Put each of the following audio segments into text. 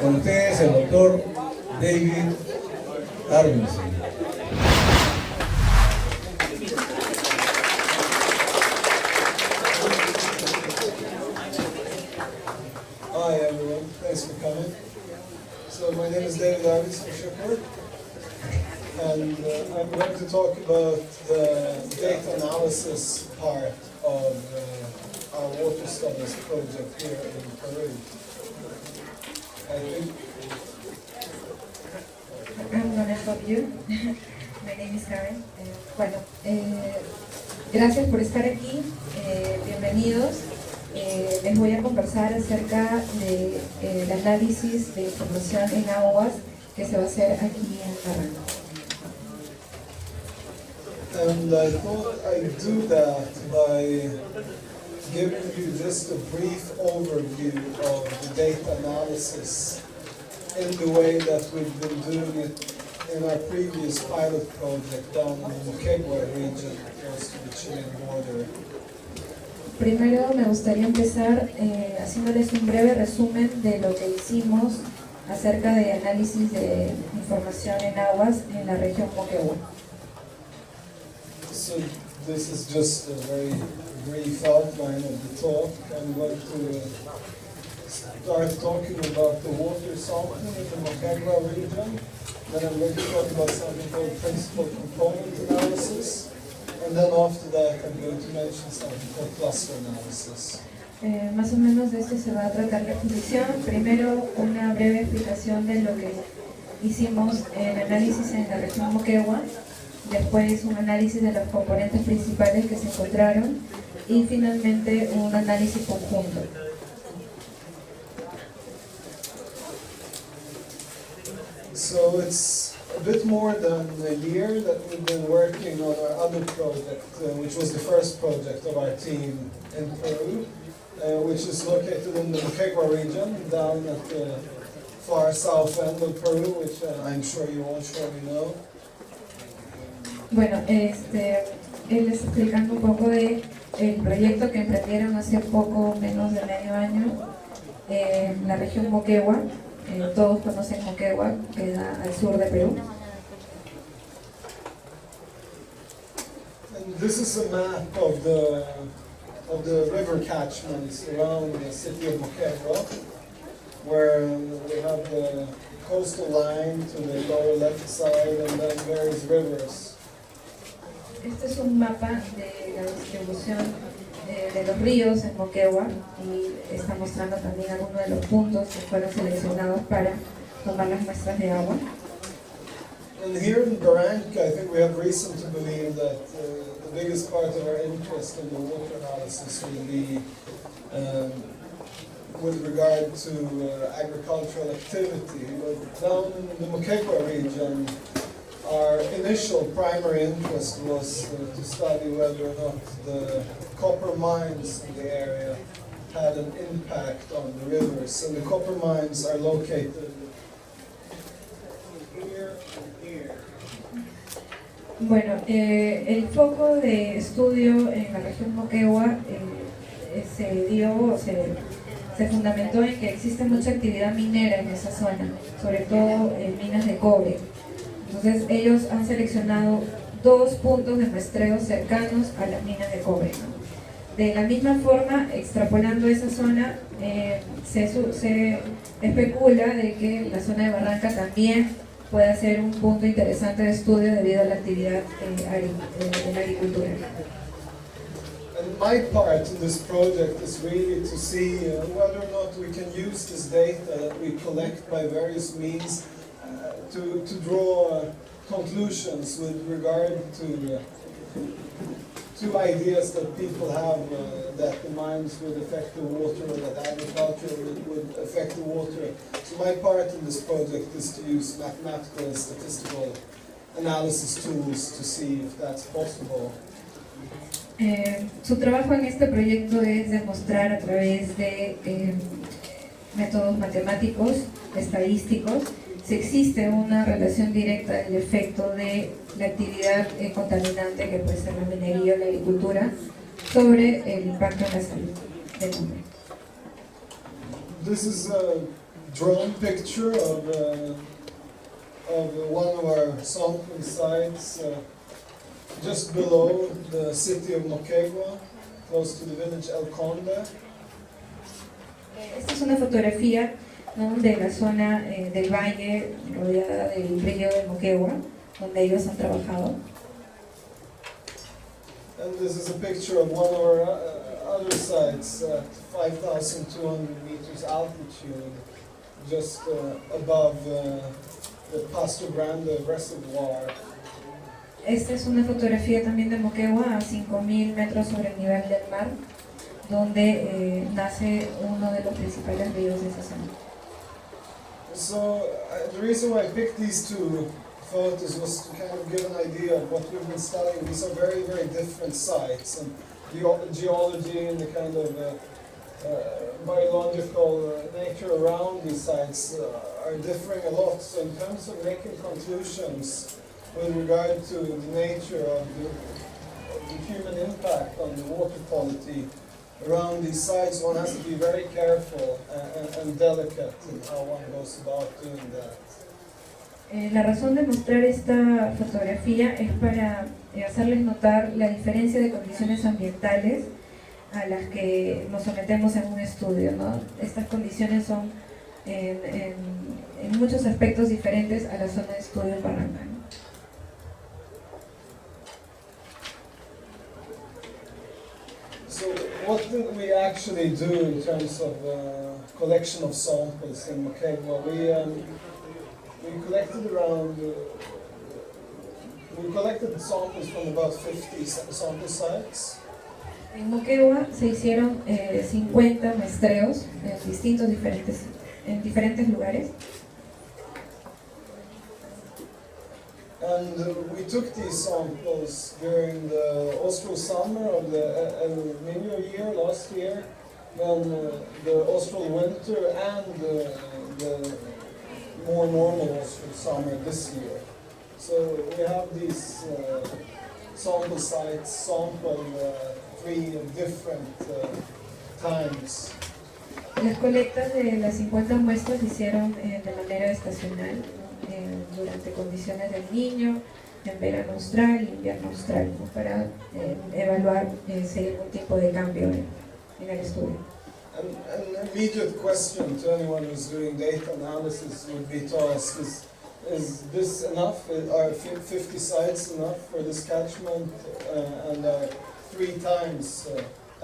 Con ustedes el doctor David Arvinson. Hi everyone, thanks for coming. So my name is David Arvinson, and I'm going to talk about the data analysis part of our water studies project here in Peru. I'm gonna help you. My name is Karen. Bueno, gracias por estar aquí. Bienvenidos. Les voy a conversar acerca del análisis de información en aguas que se va a hacer aquí en Barranco. And I thought I'd do that by giving you just a brief overview of the data analysis in the way that we've been doing it in our previous pilot project down in the Moquegua region, close to the Chilean border. Primero me gustaría empezar haciéndoles un breve resumen de lo que hicimos acerca de análisis de información en aguas en la región Moquegua. So this is just a very brief outline of the talk. I'm going to start talking about the water sampling in the Moquegua region. Then I'm going to talk about something called principal component analysis. And then after that I'm going to mention something called cluster analysis. Más o menos de esto se va a tratar la exposición. Primero una breve explicación de lo que hicimos en análisis en la región Moquegua. Después un análisis de los componentes principales que se encontraron y finalmente un análisis conjunto. So it's a bit more than a year that we've been working on our other project, which was the first project of our team in Peru, which is located in the Moquegua region, down at the far south end of Peru, which I'm sure you all surely know. Bueno, él les explicando un poco de el proyecto que emprendieron hace poco menos de medio año en la región Moquegua. Todos conocen Moquegua, queda al sur de Perú. And this is a map of the river catchments around the city of Moquegua, where we have the coastal line to the lower left side and then various rivers. Este es un mapa de la distribución de los ríos en Moquegua y está mostrando también algunos de los puntos que fueron seleccionados para tomar las muestras de agua. And here in Barranca, I think we have reason to believe that the biggest part of our interest in the water analysis will be with regard to agricultural activity. But down in the Moquegua region, our initial primary interest was to study whether or not the copper mines in the area had an impact on the rivers. And the copper mines are located here and here. Bueno, el foco de estudio en la región Moquegua se fundamentó en que existe mucha actividad minera en esa zona, sobre todo en minas de cobre. Entonces ellos han seleccionado dos puntos de muestreo cercanos a las minas de cobre, ¿no? De la misma forma, extrapolando esa zona, se especula de que la zona de Barranca también pueda ser un punto interesante de estudio debido a la actividad en la agricultura. And my part in this project is really to see whether or not we can use this data that we collect by various means to draw conclusions with regard to ideas that people have that the mines would affect the water or that agriculture would affect the water. So my part in this project is to use mathematical and statistical analysis tools to see if that's possible. Su trabajo en este proyecto es demostrar a través de métodos matemáticos, estadísticos, si existe una relación directa del efecto de la actividad contaminante que puede ser la minería o la agricultura sobre el impacto en la salud del hombre. This is drone picture of one of our sampling sites just below the city of Moquegua, close to the village El Conde. Esta es una fotografía, ¿no?, de la zona del valle rodeada del río de Moquegua, donde ellos han trabajado. And this is a picture of one of our other sites at 5,200 meters altitude, just above the Pasto Grande Reservoir. Esta es una fotografía también de Moquegua a 5.000 metros sobre el nivel del mar, donde nace uno de los principales ríos de esa zona. So the reason why I picked these two photos was to kind of give an idea of what we've been studying. These are very, very different sites, and the geology and the kind of biological nature around these sites are differing a lot. So in terms of making conclusions with regard to the nature of the human impact on the water quality around these sites, one has to be very careful and delicate in how one goes about doing that. La razón de mostrar esta fotografía es para hacerles notar la diferencia de condiciones ambientales a las que nos sometemos en un estudio, ¿no? Estas condiciones son en muchos aspectos diferentes a la zona de estudio en Barranca, ¿no? So what did we actually do in terms of collection of samples in Moquegua? We collected samples from about 50 sample sites. En Moquegua se hicieron 50 muestreos en diferentes lugares. And we took these samples during the Austral summer of the El Niño year last year, then the Austral winter, and the more normal Austral summer this year. So we have these sample sites sampled 3 different times. Las colectas de las 50 muestras se hicieron de manera estacional, durante condiciones del Niño, en verano austral y invierno austral, ¿no?, para evaluar si hay algún tipo de cambio en el estudio. An immediate question to anyone who's doing data analysis would be to ask, is this enough? Are 50 sites enough for this catchment, and are 3 times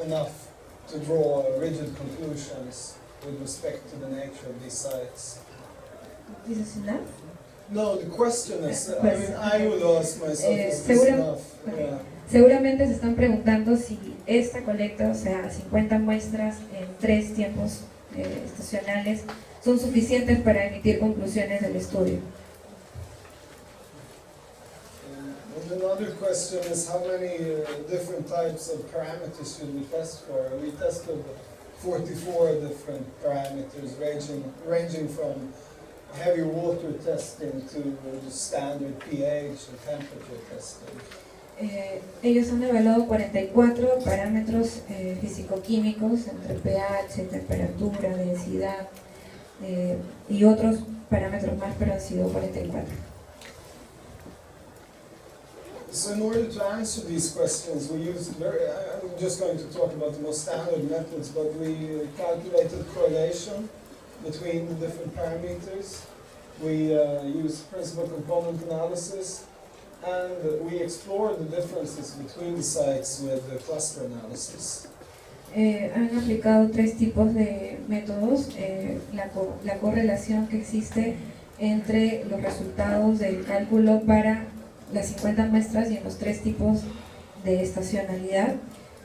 enough to draw rigid conclusions with respect to the nature of these sites? ¿This is enough? No, the question is, I mean, I would ask myself, is this enough? Yeah. Seguramente se están preguntando si esta colecta, o sea, 50 muestras en 3 tiempos estacionales, son suficientes para emitir conclusiones del estudio. And another question is, how many different types of parameters should we test for? We tested 44 different parameters, ranging from heavy water testing to the standard pH and temperature testing. Ellos han evaluado 44 parámetros físico-químicos entre pH, temperatura, densidad y otros parámetros más, pero han sido 44. So in order to answer these questions, we used I'm just going to talk about the most standard methods, but we calculated correlation between the different parameters. We used principal component analysis, and we explored the differences between the sites with the cluster analysis. Han aplicado 3 tipos de métodos, la correlación que existe entre los resultados del cálculo para las 50 muestras y en los 3 tipos de estacionalidad.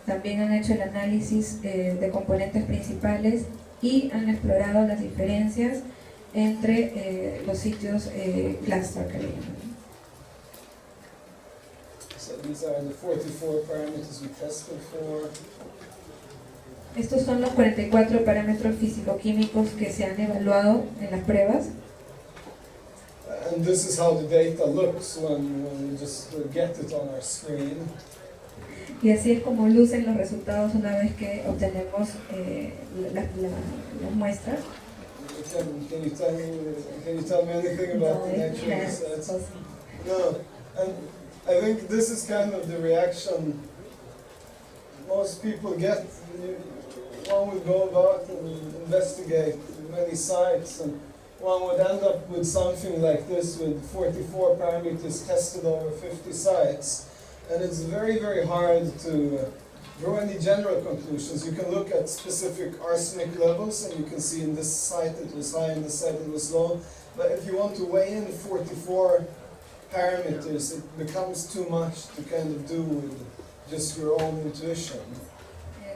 También han hecho el análisis de componentes principales y han explorado las diferencias entre los sitios cluster que le llaman. So these are the 44 parameters we tested for. Estos son los 44 parámetros físico-químicos que se han evaluado en las pruebas. And this is how the data looks when we just get it on our screen. Y así es como lucen los resultados una vez que obtenemos las muestras. can you tell me anything about the nature of the sites? No, and I think this is kind of the reaction most people get. One would go about and investigate many sites, and one would end up with something like this with 44 parameters tested over 50 sites. And it's very, very hard to draw any general conclusions. You can look at specific arsenic levels, and you can see in this site it was high, in this site it was low. But if you want to weigh in 44 parameters, it becomes too much to kind of do with just your own intuition.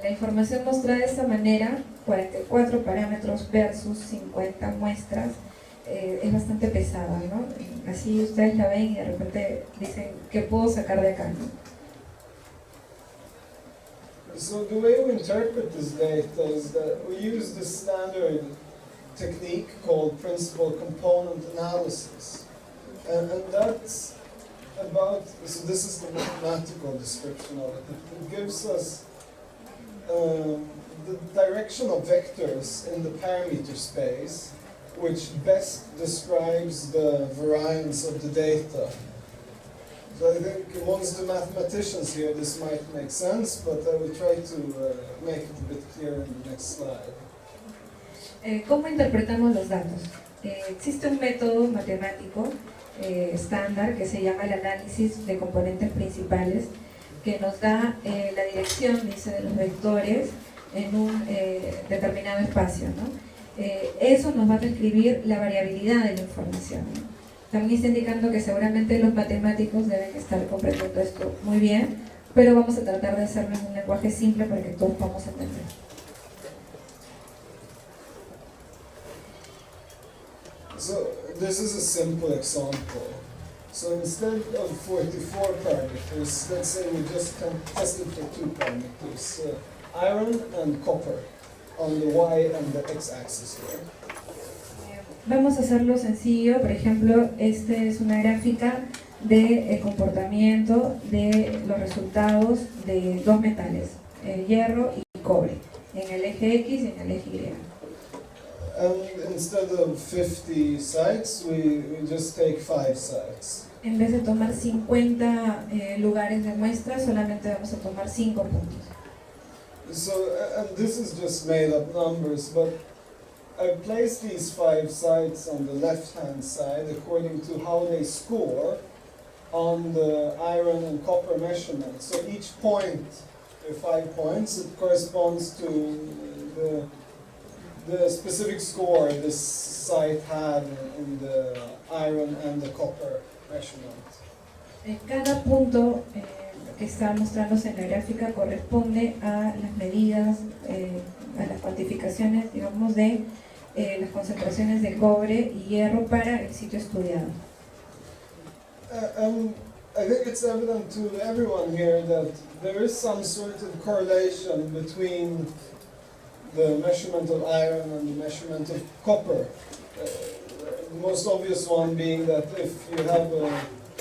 La información mostrada de esta manera, 44 parámetros versus 50 muestras, es bastante pesada, ¿no? Así ustedes la ven y de repente dicen, ¿qué puedo sacar de acá? ¿No? So the way we interpret this data is that we use the standard technique called principal component analysis. And that's about, so this is the mathematical description of it. It gives us the direction of vectors in the parameter space, which best describes the variance of the data. So I think amongst the mathematicians here this might make sense, but I will try to make it a bit clearer in the next slide. ¿Cómo interpretamos los datos? Existe un método matemático estándar que se llama el análisis de componentes principales, que nos da la dirección, dice, de los vectores en un determinado espacio, ¿no? Eso nos va a describir la variabilidad de la información, ¿no? También está indicando que seguramente los matemáticos deben estar comprendiendo esto muy bien, pero vamos a tratar de hacerlo en un lenguaje simple para que todos podamos entender. So this is a simple example. So instead of 44 parameters, let's say we just tested for 2 parameters, iron and copper on the y and the x-axis here. Vamos a hacerlo sencillo. Por ejemplo, esta es una gráfica del comportamiento de los resultados de dos metales, hierro y cobre, en el eje X y en el eje Y. And instead of 50 sites, we just take 5 sites. En vez de tomar 50 lugares de muestra, solamente vamos a tomar 5 puntos. So, and this is just made up numbers, but I placed these 5 sites on the left-hand side according to how they score on the iron and copper measurement. So each point, 5 points, it corresponds to the specific score this site had in the iron and the copper measurement. Cada punto que está mostrándose en la gráfica corresponde a las medidas, a las cuantificaciones, digamos, de las concentraciones de cobre y hierro para el sitio estudiado. I think it's evident to everyone here that there is some sort of correlation between the measurement of iron and the measurement of copper. The most obvious one being that if you have a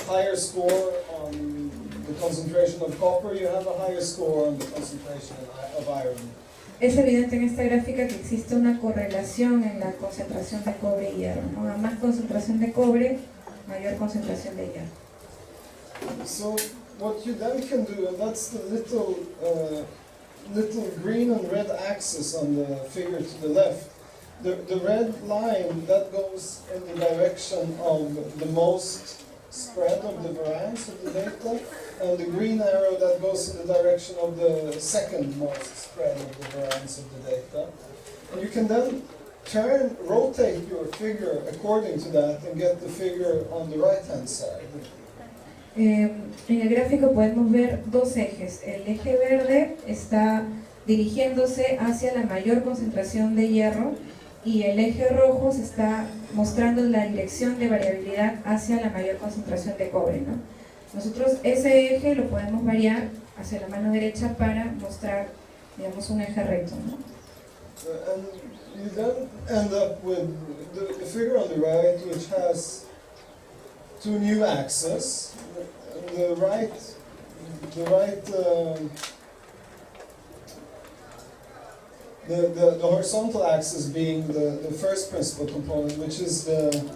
higher score on the concentration of copper, you have a higher score on the concentration of iron. Es evidente en esta gráfica que existe una correlación en la concentración de cobre y hierro, ¿no? A más concentración de cobre, mayor concentración de hierro. So what you then can do, and that's the little green and red axis on the figure to the left. The red line, that goes in the direction of the most spread of the variance of the data, and the green arrow, that goes in the direction of the second most spread of the variance of the data. And you can then rotate your figure according to that and get the figure on the right-hand side. En el gráfico podemos ver dos ejes. El eje verde está dirigiéndose hacia la mayor concentración de hierro y el eje rojo se está mostrando la dirección de variabilidad hacia la mayor concentración de cobre, ¿no? Nosotros ese eje lo podemos variar hacia la mano derecha para mostrar, digamos, un eje recto, ¿no? And you then end up with the figure on the right, which has 2 new axes. The right The horizontal axis being the first principal component, which is the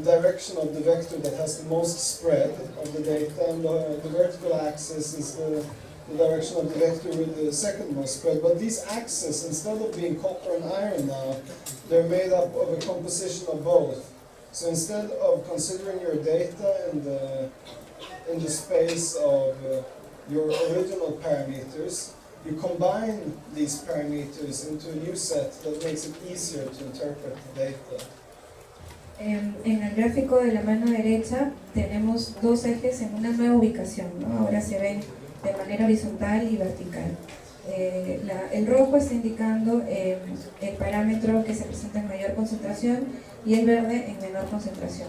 direction of the vector that has the most spread of the data, and the vertical axis is the direction of the vector with the second most spread. But these axes, instead of being copper and iron now, they're made up of a composition of both. So instead of considering your data in the space of your original parameters, you combine these parameters into a new set that makes it easier to interpret the data. En el gráfico de la mano derecha tenemos dos ejes en una nueva ubicación, ¿no? Ahora se ven de manera horizontal y vertical. El rojo está indicando el parámetro que se presenta en mayor concentración y el verde en menor concentración.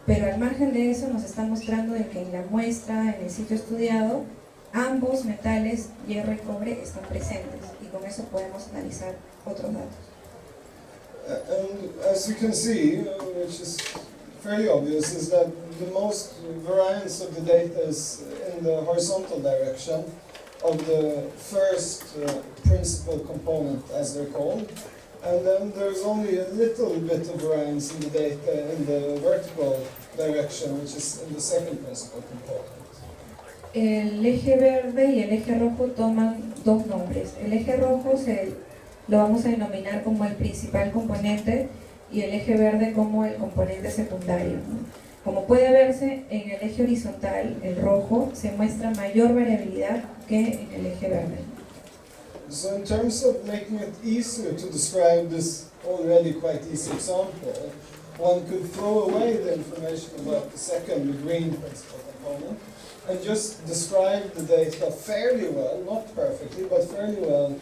Pero al margen de eso nos está mostrando de que en la muestra, en el sitio estudiado, ambos metales, hierro y cobre, están presentes y con eso podemos analizar otros datos. And as you can see, which is fairly obvious, is that the most variance of the data is in the horizontal direction of the first principal component, as they're called. And then there's only a little bit of variance in the data in the vertical direction, which is in the second principal component. El eje verde y el eje rojo toman dos nombres. El eje rojo lo vamos a denominar como el principal componente y el eje verde como el componente secundario, ¿no? Como puede verse, en el eje horizontal, el rojo, se muestra mayor variabilidad que en el eje verde. So in terms of making it easier to describe this already quite easy example, one could throw away the information about the second, the green principal component, and just describe the data fairly well, not perfectly, but fairly well,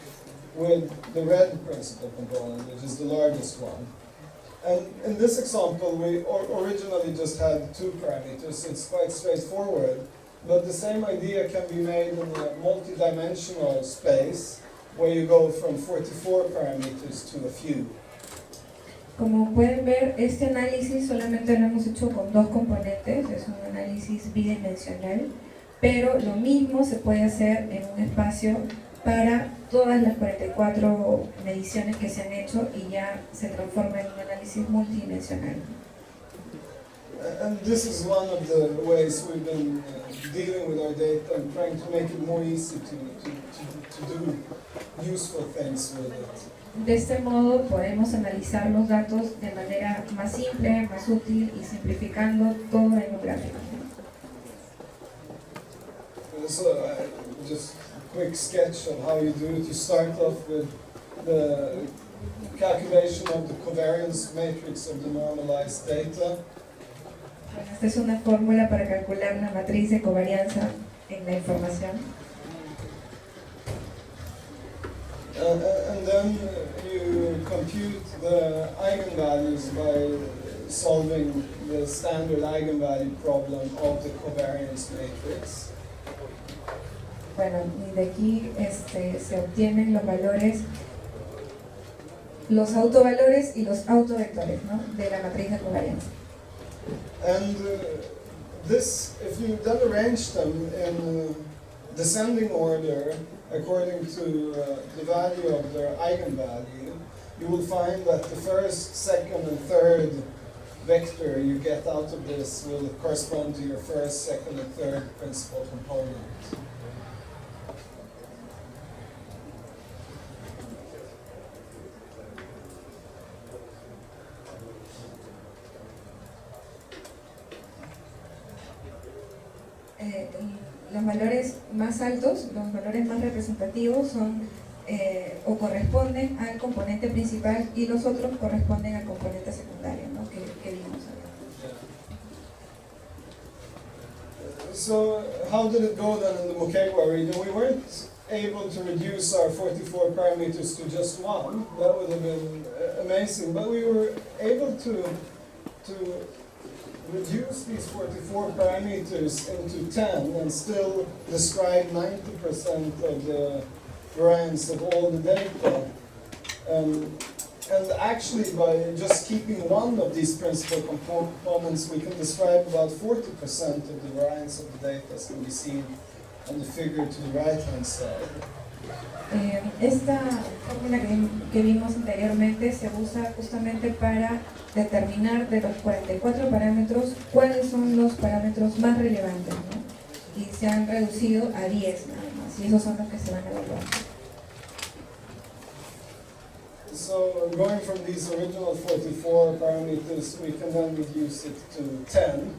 with the red principal component, which is the largest one. And in this example, we originally just had two parameters, so it's quite straightforward. But the same idea can be made in a multi-dimensional space, where you go from 44 parameters to a few. Como pueden ver, este análisis solamente lo hemos hecho con dos componentes, es un análisis bidimensional, pero lo mismo se puede hacer en un espacio para todas las 44 mediciones que se han hecho y ya se transforma en un análisis multidimensional. And this is one of the ways we've been dealing with our data and trying to make it more easy to do useful things with it. De este modo podemos analizar los datos de manera más simple, más útil y simplificando todo en un gráfico. So just a quick sketch of how you do it. You start off with the calculation of the covariance matrix of the normalized data. Bueno, esta es una fórmula para calcular la matriz de covarianza en la información. And then you compute the eigenvalues by solving the standard eigenvalue problem of the covariance matrix. Bueno, y de aquí se obtienen los valores, los autovalores y los autovectores, ¿no?, de la matriz de covarianza. And this, if you then arrange them in descending order according to the value of their eigenvalue, you will find that the first, second, and third vector you get out of this will correspond to your first, second, and third principal component. Los valores más altos, los valores más representativos son o corresponden al componente principal y los otros corresponden al componente secundario, ¿no?, que vimos acá. So how did it go then in the Mukewa region? We weren't able to reduce our 44 parameters to just one. That would have been amazing, but we were able to reduce these 44 parameters into 10 and still describe 90% of the variance of all the data. And actually, by just keeping one of these principal components, we can describe about 40% of the variance of the data, as can be seen on the figure to the right-hand side. Esta fórmula que vimos anteriormente se usa justamente para determinar de los 44 parámetros cuáles son los parámetros más relevantes, ¿no? Y se han reducido a 10 nada más, y esos son los que se van a evaluar. So going from these original 44 parameters, we can then reduce it to 10,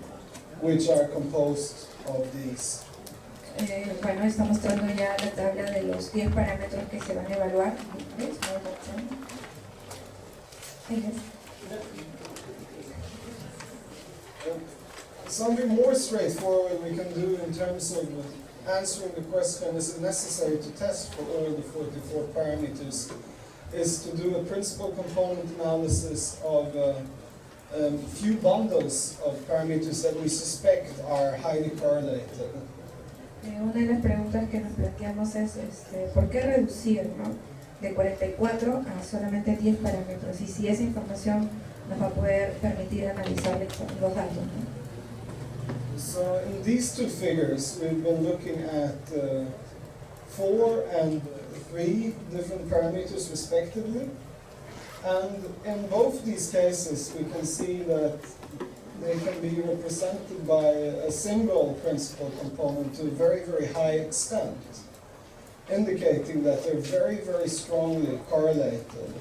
which are composed of these. Bueno, está mostrando ya la tabla de los 10 parámetros que se van a evaluar. ¿Ves? Something more straightforward we can do in terms of answering the question, is it necessary to test for all the 44 parameters, is to do a principal component analysis of few bundles of parameters that we suspect are highly correlated. Una de las preguntas que nos planteamos es ¿por qué reducir, ¿no? de 44 a solamente 10 parámetros? Y si esa información nos va a poder permitir analizar los datos, ¿no? So in these two figures, we've been looking at 4 and 3 different parameters respectively. And in both these cases, we can see that they can be represented by a single principal component to a very, very high extent, indicating that they're very, very strongly correlated.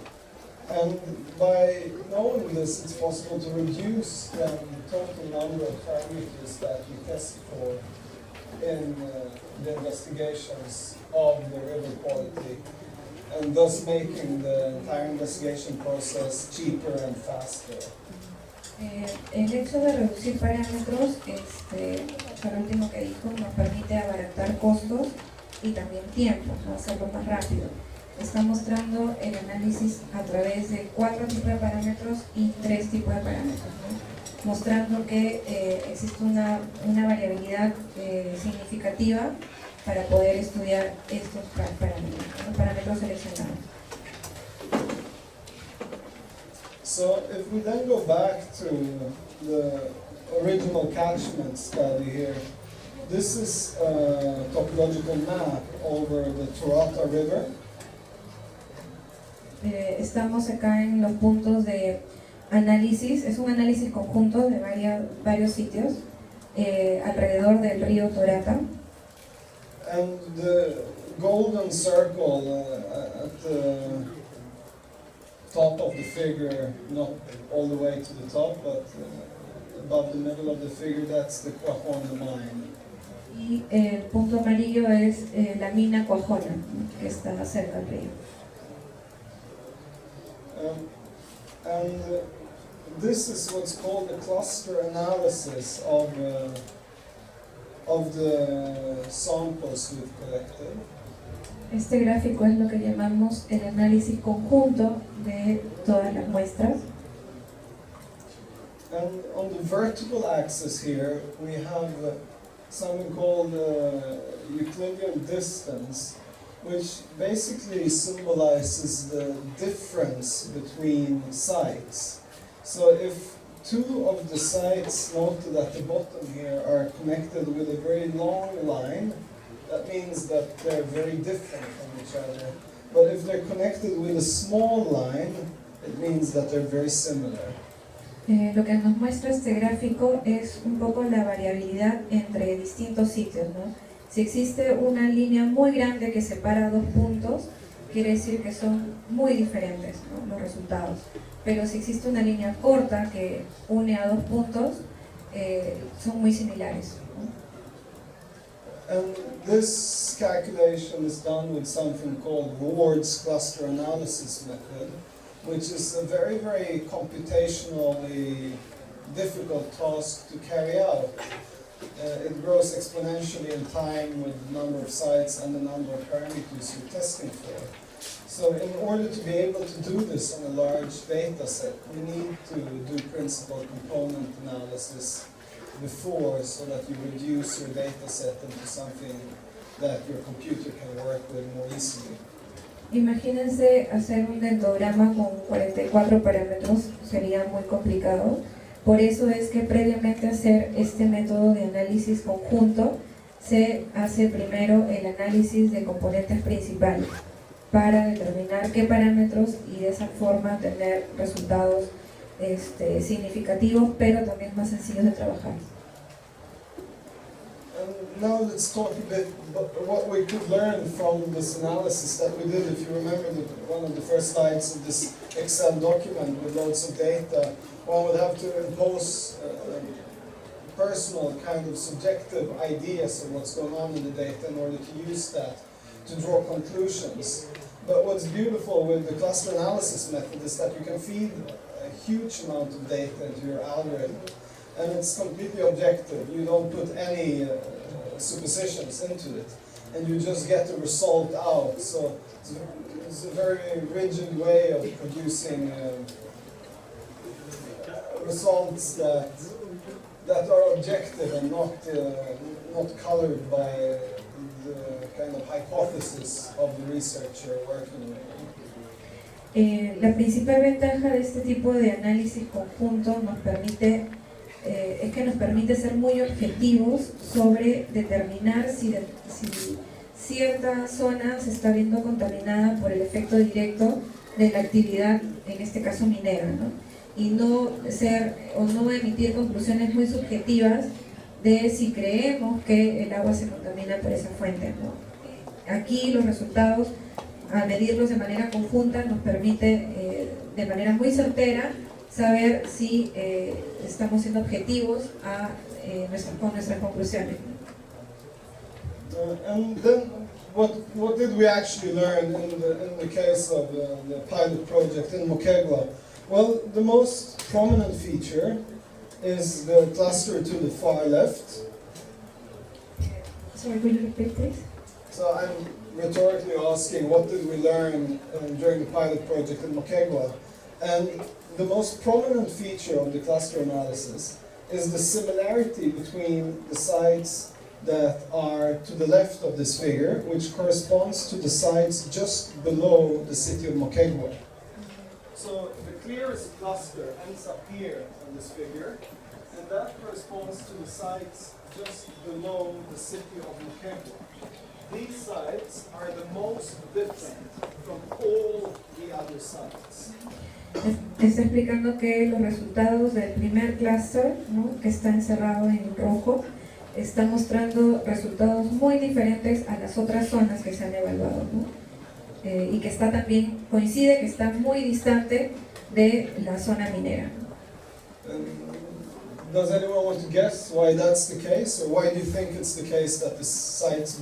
And by knowing this, it's possible to reduce the total number of parameters that we test for in the investigations of the river quality, and thus making the entire investigation process cheaper and faster. El hecho de reducir parámetros, lo último que dijo, nos permite abaratar costos y también tiempo, ¿no? Hacerlo más rápido. Está mostrando el análisis a través de 4 tipos de parámetros y 3 tipos de parámetros, ¿no? Mostrando que existe una variabilidad significativa para poder estudiar estos parámetros, los parámetros seleccionados. So if we then go back to the original catchment study here, this is a topological map over the Turata River. Estamos acá en los puntos de análisis, es un análisis conjunto de varios sitios alrededor del río Torata. And the golden circle at the top of the figure, not all the way to the top, but above the middle of the figure, that's the Cuajona mine. Y el punto amarillo es la mina Cuajona, que está cerca del río. And this is what's called a cluster analysis of the samples we've collected. Este gráfico es lo que llamamos el análisis conjunto de todas las muestras. And on the vertical axis here, we have something called Euclidean distance, which basically symbolizes the difference between sites. So if two of the sites noted at the bottom here are connected with a very long line, that means that they're very different from each other. But if they're connected with a small line, it means that they're very similar. Lo que nos muestra este gráfico es un poco la variabilidad entre distintos sitios, ¿no? Si existe una línea muy grande que separa dos puntos, quiere decir que son muy diferentes, ¿no? Los resultados. Pero si existe una línea corta que une a dos puntos, son muy similares, ¿no? And this calculation is done with something called Ward's cluster analysis method, which is a very, very computationally difficult task to carry out. It grows exponentially in time with the number of sites and the number of parameters you're testing for. So in order to be able to do this on a large data set, we need to do principal component analysis before, so that you reduce your data set into something that your computer can work with more easily. Imagínense hacer un dendrograma con 44 parámetros, sería muy complicado. Por eso es que previamente a hacer este método de análisis conjunto, se hace primero el análisis de componentes principales. para determinar qué parámetros y de esa forma tener resultados significativos, pero también más sencillos de trabajar. And now let's talk a bit about what we could learn from this analysis that we did. If you remember one of the first slides of this Excel document with loads of data, one would have to impose personal kind of subjective ideas of what's going on in the data in order to use that to draw conclusions. But what's beautiful with the cluster analysis method is that you can feed a huge amount of data into your algorithm, and it's completely objective. You don't put any suppositions into it, and you just get the result out. So it's a very rigid way of producing results that are objective and not colored by the kind of hypothesis of the researcher working with. La principal ventaja de este tipo de análisis conjunto es que nos permite ser muy objetivos sobre determinar si cierta zona se está viendo contaminada por el efecto directo de la actividad, en este caso minera, ¿no? Y no emitir conclusiones muy subjetivas de si creemos que el agua se contamina por esa fuente, ¿no? Aquí los resultados, al medirlos de manera conjunta, nos permite de manera muy certera saber si estamos siendo objetivos con nuestras conclusiones. And then, what did we actually learn in the case of the pilot project in Moquegua? Well, the most prominent feature is the cluster to the far left. Sorry, will you repeat, please? So I'm rhetorically asking, what did we learn during the pilot project in Moquegua? And the most prominent feature of the cluster analysis is the similarity between the sites that are to the left of this figure, which corresponds to the sites just below the city of Moquegua. So the clearest cluster ends up here on this figure, and that corresponds to the sites just below the city of Moquegua. These sites are the most different from all the other sites. Está explicando que los resultados del primer clúster, ¿no?, que está encerrado en rojo, están mostrando resultados muy diferentes a las otras zonas que se han evaluado, ¿no? Y que coincide que está muy distante de la zona minera. Does anyone want to guess why that's the case, or why do you think it's the case that the sites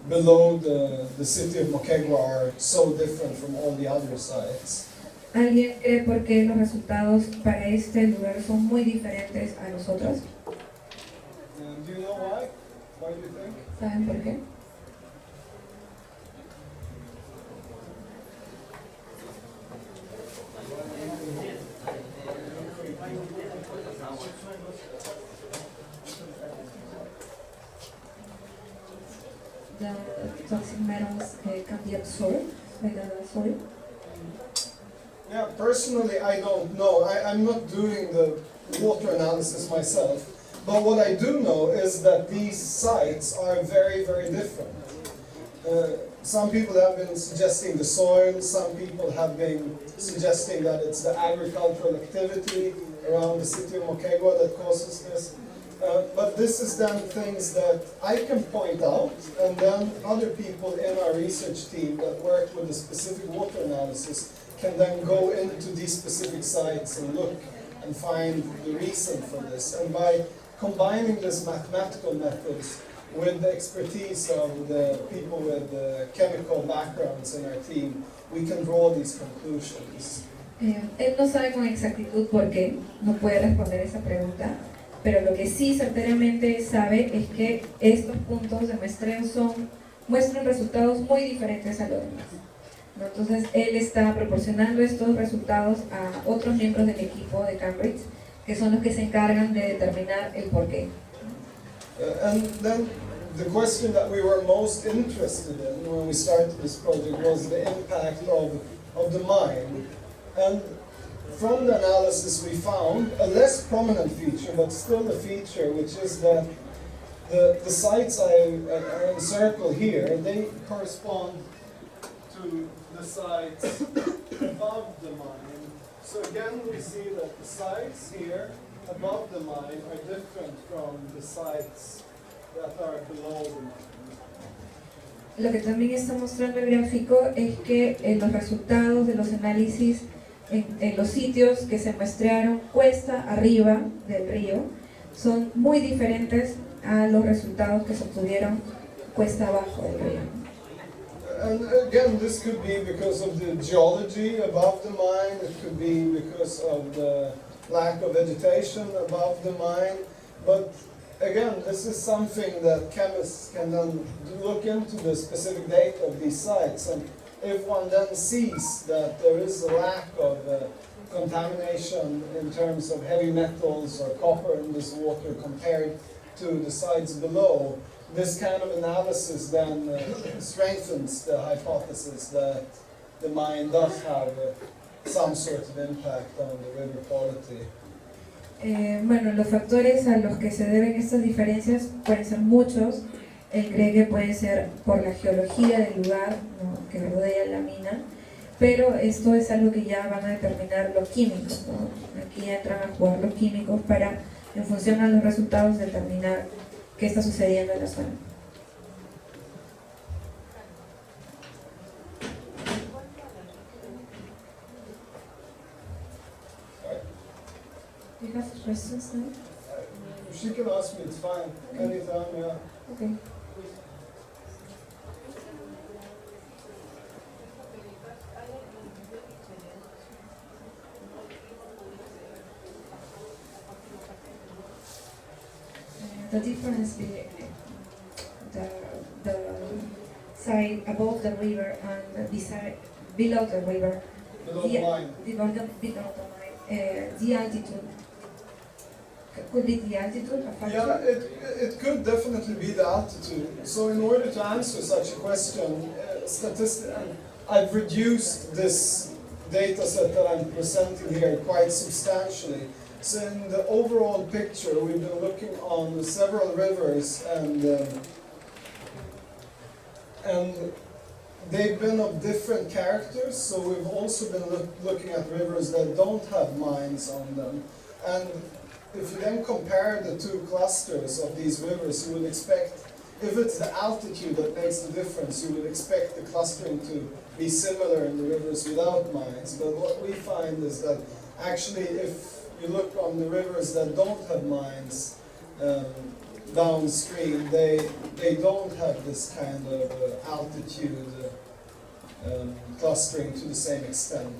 below the city of Moquegua are so different from all the other sites? ¿Alguien cree por qué los resultados para este lugar son muy diferentes a los otros? Do you know why? Why do you think? ¿Saben por qué? The toxic metals can be absorbed by the soil. Yeah, personally, I don't know. I'm not doing the water analysis myself, but what I do know is that these sites are very, very different. Some people have been suggesting the soil, some people have been suggesting that it's the agricultural activity around the city of Moquegua that causes this. But this is then things that I can point out, and then other people in our research team that work with a specific water analysis can then go into these specific sites and look and find the reason for this. And by combining these mathematical methods with the expertise of the people with the chemical backgrounds in our team, we can draw these conclusions. Él no sabe con exactitud por qué, no puede responder esa pregunta, pero lo que sí certeramente sabe es que estos puntos de muestreo muestran resultados muy diferentes a los demás. Entonces él está proporcionando estos resultados a otros miembros del equipo de Cambridge, que son los que se encargan de determinar el porqué. And then the question that we were most interested in when we started this project was the impact of the mine. And from the analysis we found a less prominent feature, but still a feature, which is that the sites I encircle here, they correspond to the sites above the mine. So again, we see that the sites here above the mine are different from the sites that are below the mine. Lo que también está mostrando el gráfico es que los resultados de los análisis en los sitios que se muestrearon cuesta arriba del río son muy diferentes a los resultados que se obtuvieron cuesta abajo del río. And again, this could be because of the geology above the mine, it could be because of the lack of vegetation above the mine, but again, this is something that chemists can then look into the specific data of these sites, and if one then sees that there is a lack of contamination in terms of heavy metals or copper in this water compared to the sites below, this kind of analysis then strengthens the hypothesis that the mine does have some sort of impact on the river quality. Bueno, los factores a los que se deben estas diferencias pueden ser muchos. Él cree que puede ser por la geología del lugar, ¿no?, que rodea la mina, pero esto es algo que ya van a determinar los químicos, ¿no? Aquí entran a jugar los químicos para, en función a los resultados, determinar qué está sucediendo en la zona. Do you have questions now? She can ask me, it's fine, anytime, yeah. Okay. The difference between the side above the river and beside below the river, Below the line. below the line, the altitude. Could be the altitude a factor? Yeah, it could definitely be the altitude. So in order to answer such a question, I've reduced this data set that I'm presenting here quite substantially. So in the overall picture, we've been looking on several rivers, and they've been of different characters. So we've also been looking at rivers that don't have mines on them. And if you then compare the two clusters of these rivers, you would expect, if it's the altitude that makes the difference, you would expect the clustering to be similar in the rivers without mines. But what we find is that actually, if you look on the rivers that don't have mines downstream, they don't have this kind of altitude clustering to the same extent.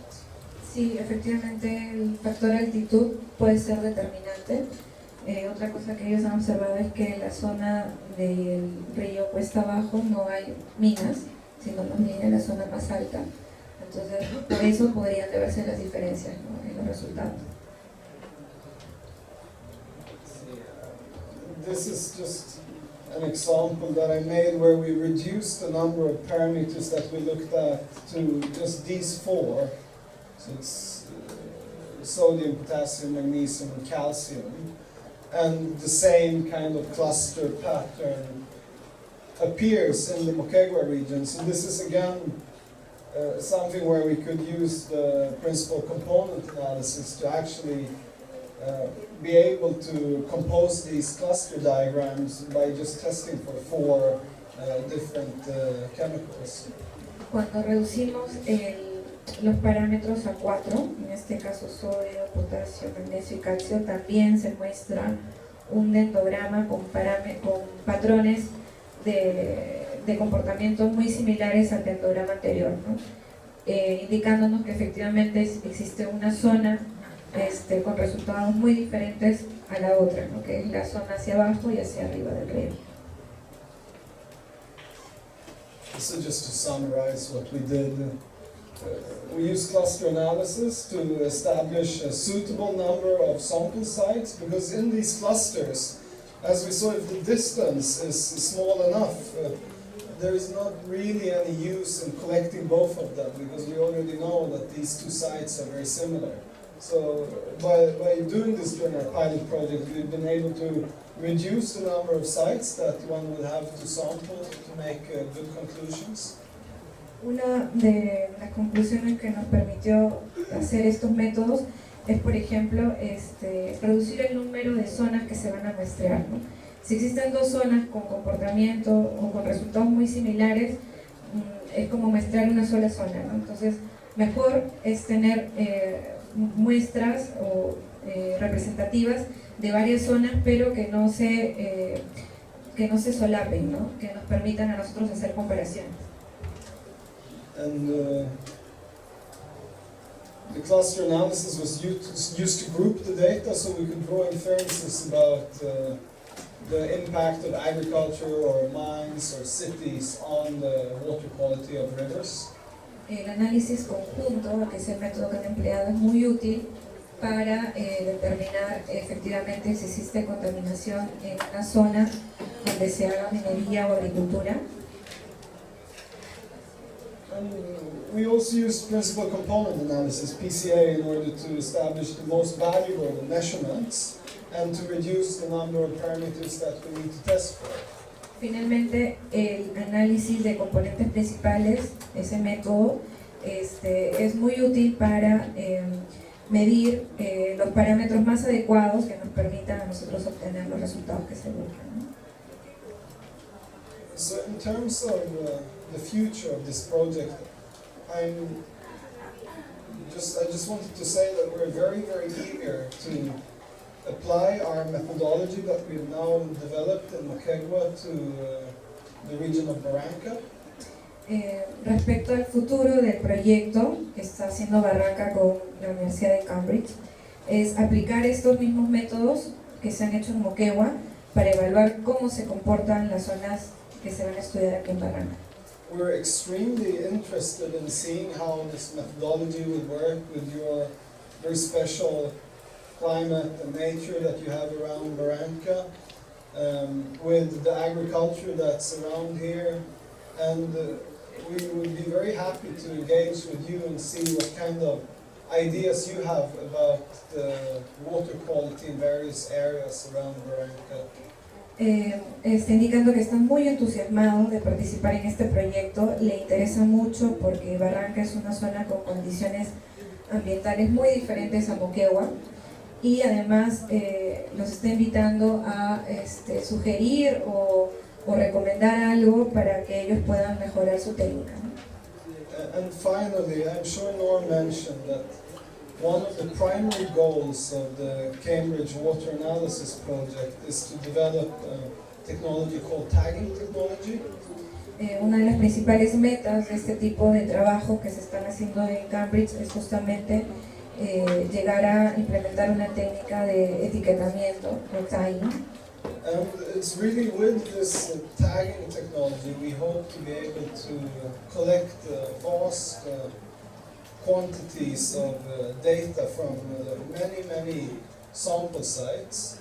Sí, efectivamente el factor altitud puede ser determinante. Otra cosa que ellos han observado es que en la zona del río cuesta abajo no hay minas, sino más bien en la zona más alta. Entonces, por eso podrían deberse las diferencias, ¿no?, en los resultados. This is just an example that I made where we reduced the number of parameters that we looked at to just these four. So it's sodium, potassium, magnesium, and calcium. And the same kind of cluster pattern appears in the Moquegua region. So this is again something where we could use the principal component analysis to actually be able to compose these cluster diagrams by just testing for four different chemicals. Cuando reducimos los parámetros a 4, en este caso sodio, potasio, magnesio y calcio, también se muestra un dendrograma con patrones de comportamiento muy similares al dendrograma anterior, ¿no? Indicándonos que efectivamente existe una zona con resultados muy diferentes a la otra, ¿no?, que es la zona hacia abajo y hacia arriba del río. So just to summarize what we did, we used cluster analysis to establish a suitable number of sample sites, because in these clusters, as we saw, if the distance is small enough, there is not really any use in collecting both of them, because we already know that these two sites are very similar. So by doing this during our pilot project, we've been able to reduce the number of sites that one would have to sample to make good conclusions. Una de las conclusiones que nos permitió hacer estos métodos es, por ejemplo, reducir el número de zonas que se van a muestrear, ¿no? Si existen dos zonas con comportamiento o con resultados muy similares, es como muestrear una sola zona, ¿no? Entonces, mejor es tener muestras o representativas de varias zonas, pero que no se solapen, ¿no? Que nos permitan a nosotros hacer comparaciones. And the cluster analysis was used to group the data so we could draw inferences about the impact of agriculture or mines or cities on the water quality of rivers. El análisis conjunto, que es el método que han empleado, es muy útil para determinar efectivamente si existe contaminación en una zona donde se haga minería o agricultura. And we also use principal component analysis, PCA, in order to establish the most valuable measurements and to reduce the number of parameters that we need to test for. Finalmente, el análisis de componentes principales, ese método, es muy útil para medir los parámetros más adecuados que nos permitan a nosotros obtener los resultados que se buscan, ¿no? So in terms of the future of this project, I just wanted to say that we're very, very eager to apply our methodology that we've now developed in Moquegua to the region of Barranca. Respecto al futuro del proyecto que está haciendo Barranca con la Universidad de Cambridge, es aplicar estos mismos métodos que se han hecho en Moquegua para evaluar cómo se comportan las zonas que se van a estudiar aquí en Barranca. We're extremely interested in seeing how this methodology will work with your very special climate and nature that you have around Barranca, with the agriculture that's around here, and we would be very happy to engage with you and see what kind of ideas you have about the water quality in various areas around Barranca. Está indicando que está muy entusiasmado de participar en este proyecto, le interesa mucho porque Barranca es una zona con condiciones ambientales muy diferentes a Moquegua y además los está invitando a sugerir o recomendar algo para que ellos puedan mejorar su técnica, ¿no? And finally, I'm sure Norm mentioned that one of the primary goals of the Cambridge Water Analysis Project is to develop a technology called tagging technology. Una de las principales metas de este tipo de trabajo que se están haciendo en Cambridge es justamente llegar a implementar una técnica de etiquetamiento o tagging. And it's really with this tagging technology we hope to be able to collect vast quantities of data from many sample sites.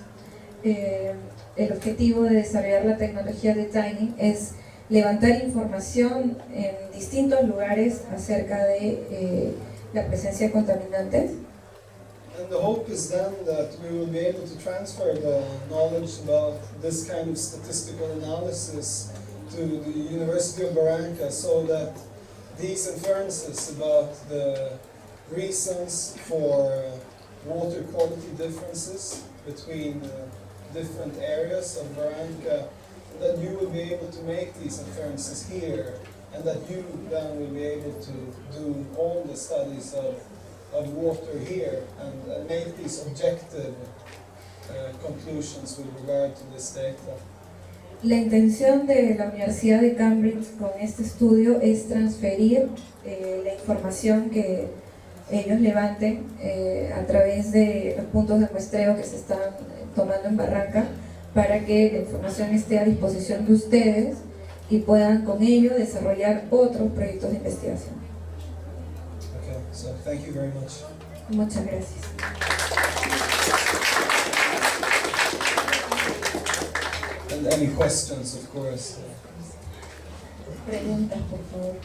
El objetivo de desarrollar la tecnología de tagging es levantar información en distintos lugares acerca de la presencia de contaminantes. And the hope is then that we will be able to transfer the knowledge about this kind of statistical analysis to the University of Barranca so that these inferences about the reasons for water quality differences between different areas of Barranca, that you will be able to make these inferences here, and that you then will be able to do all the studies of water here and make these objective conclusions with regard to this data. La intención de la Universidad de Cambridge con este estudio es transferir la información que ellos levanten a través de los puntos de muestreo que se están tomando en Barranca para que la información esté a disposición de ustedes y puedan con ello desarrollar otros proyectos de investigación. Okay, so thank you very much. Muchas gracias. And any questions, of course. Preguntas, por favor.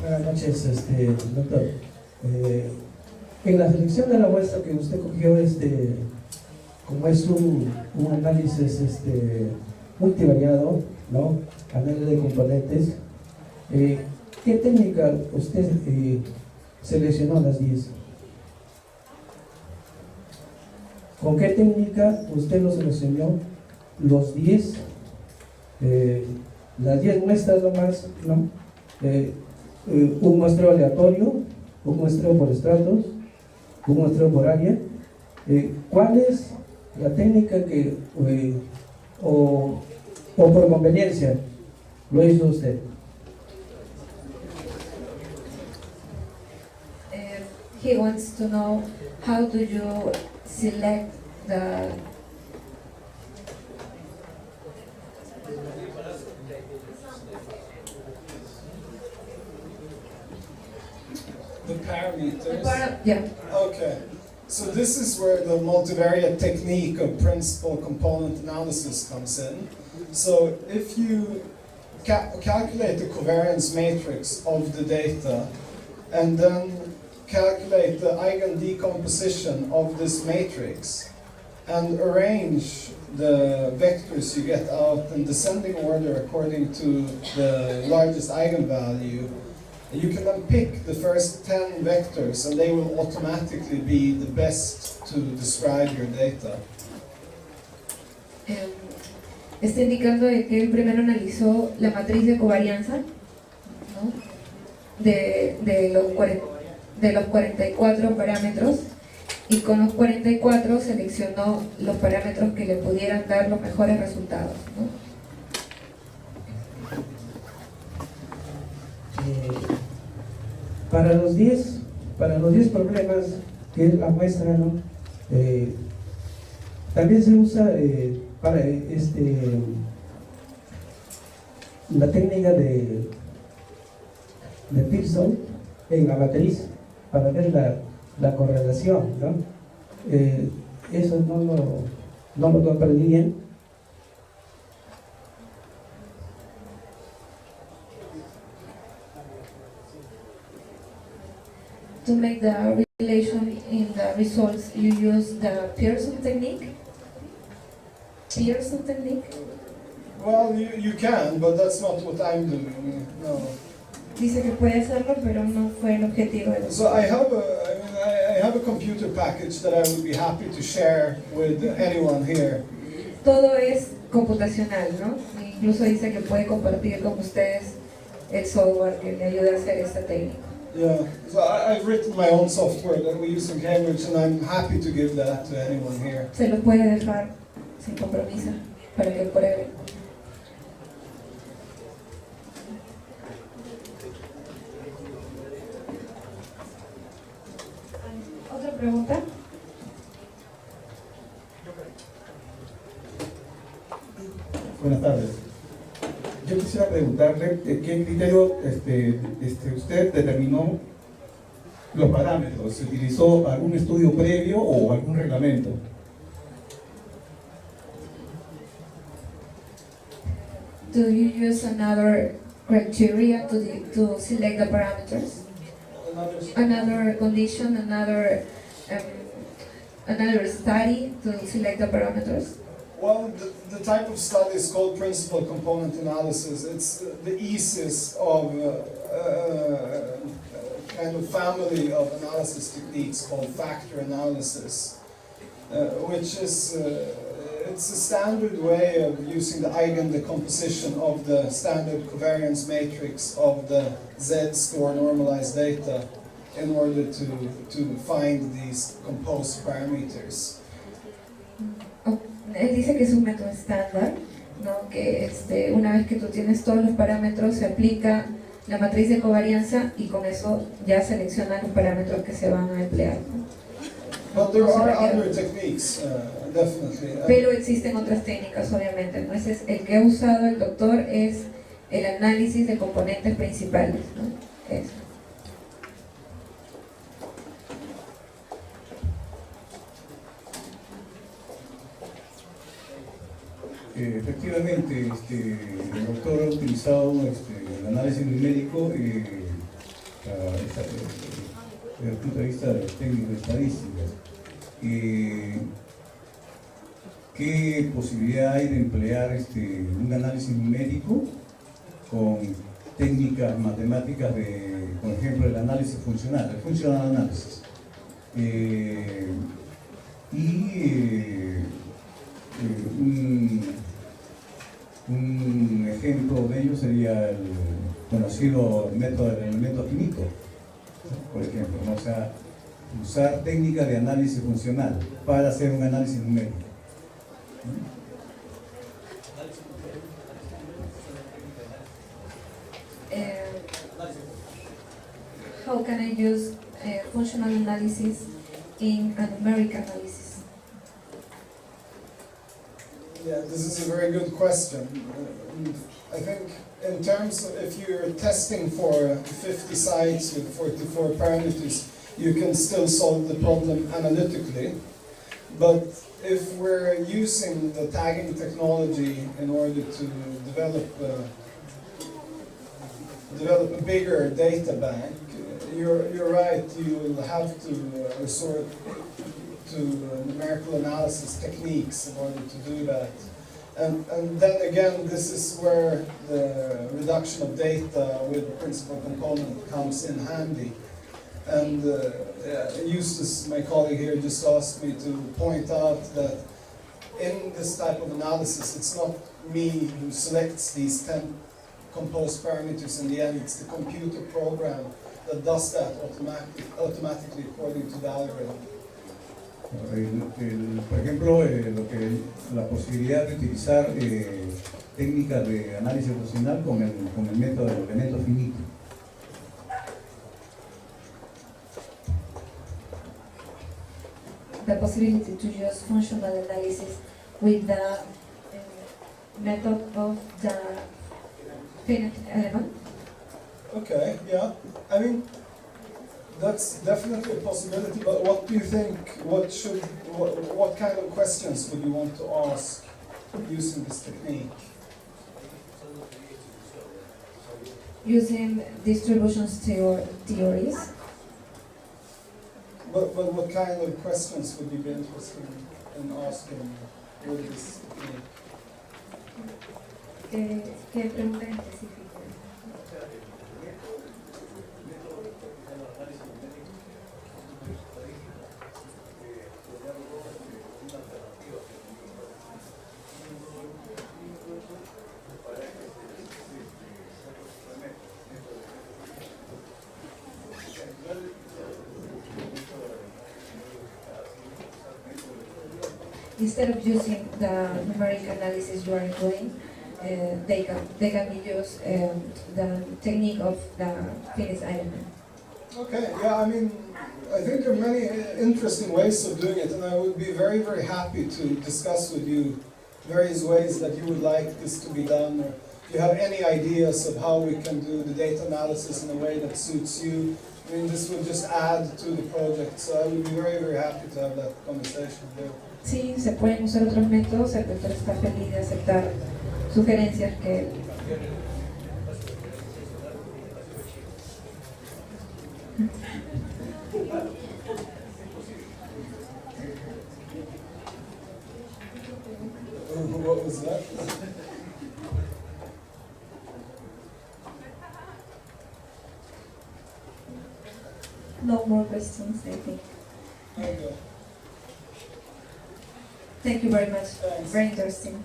Buenas noches, doctor. En la selección de la muestra que usted cogió como es un análisis multivariado, ¿no? Análisis de componentes, ¿qué técnica usted seleccionó las 10? ¿Con qué técnica usted lo seleccionó los 10? Las 10 muestras nomás, ¿no? Un muestreo aleatorio, un muestreo por estratos, un muestreo por área. ¿Cuál es la técnica que, o por conveniencia, lo hizo usted? He wants to know how do you select the parameters. yeah. Okay, so this is where the multivariate technique of principal component analysis comes in. So if you calculate the covariance matrix of the data and then calculate the eigen decomposition of this matrix and arrange the vectors you get out in descending order according to the largest eigenvalue, you can then pick the first 10 vectors and they will automatically be the best to describe your data. Está indicando de que él primero analizó la matriz de covarianza, ¿no? de los 44 parámetros, y con los 44 seleccionó los parámetros que le pudieran dar los mejores resultados, ¿no? Para los 10 problemas que es la muestra, ¿no? También se usa para la técnica de Pearson en la matriz para ver la correlación, ¿no? Eso no lo comprendí bien. To make the relation in the results, you use the Pearson technique? Pearson technique? Well, you can, but that's not what I'm doing. No. Dice que puede hacerlo, pero no fue el objetivo de So I have a computer package that I would be happy to share with anyone here. Todo es computacional, ¿no? Incluso dice que puede compartir con ustedes el software que le ayude a hacer esta técnica. Yeah, so I've written my own software that we use in Cambridge, and I'm happy to give that to anyone here. Se lo puede dejar sin compromiso para que pruebe. ¿Otra pregunta? Buenas tardes. Yo quisiera preguntarle qué criterio usted determinó los parámetros. ¿Se utilizó algún estudio previo o algún reglamento? Do you use another criteria to select the parameters? Another condition, another study to select the parameters? Well, the type of study is called principal component analysis. It's the easiest of kind of family of analysis techniques called factor analysis, which is it's a standard way of using the eigen decomposition of the standard covariance matrix of the Z-score normalized data in order to find these composed parameters. Él dice que es un método estándar, ¿no? Que una vez que tú tienes todos los parámetros, se aplica la matriz de covarianza y con eso ya selecciona los parámetros que se van a emplear, ¿no? But there are other techniques, definitely. Pero existen otras técnicas, obviamente, ¿no? Ese es el que ha usado el doctor, es el análisis de componentes principales, ¿no? Eso. Efectivamente, el doctor ha utilizado el análisis numérico desde el punto de vista de técnicas estadísticas. ¿qué posibilidad hay de emplear un análisis numérico con técnicas matemáticas de, por ejemplo, el análisis funcional, el funcional análisis? Un ejemplo de ello sería el conocido método del elemento finito, por ejemplo, ¿no? O sea, usar técnicas de análisis funcional para hacer un análisis numérico. How can I use functional analysis in a numeric analysis? Yeah, this is a very good question. I think in terms of if you're testing for 50 sites with 44 parameters, you can still solve the problem analytically. But if we're using the tagging technology in order to develop a bigger data bank, you're right, you will have to resort to numerical analysis techniques in order to do that. And then again, this is where the reduction of data with principal component comes in handy. And Eustace, my colleague here, just asked me to point out that in this type of analysis, it's not me who selects these 10 composed parameters in the end, it's the computer program that does that automatically according to the algorithm. Por ejemplo, la posibilidad de utilizar técnicas de análisis funcional con el método del elemento finito. The possibility to use functional analysis with the method of the finite element. Okay, yeah. I mean, that's definitely a possibility, but what do you think, what kind of questions would you want to ask using this technique? Using distributions theories. But what kind of questions would you be interested in asking with this technique? ¿Qué pregunta en específico? Instead of using the numeric analysis you are doing, they can use the technique of the finite element. Okay, yeah, I mean, I think there are many interesting ways of doing it, and I would be very, very happy to discuss with you various ways that you would like this to be done, or if you have any ideas of how we can do the data analysis in a way that suits you. I mean, this would just add to the project, so I would be very, very happy to have that conversation with you. Sí, se pueden usar otros métodos, el doctor está feliz de aceptar sugerencias que What was that? no more questions, I think. Okay. Thank you very much. Thanks. Very interesting.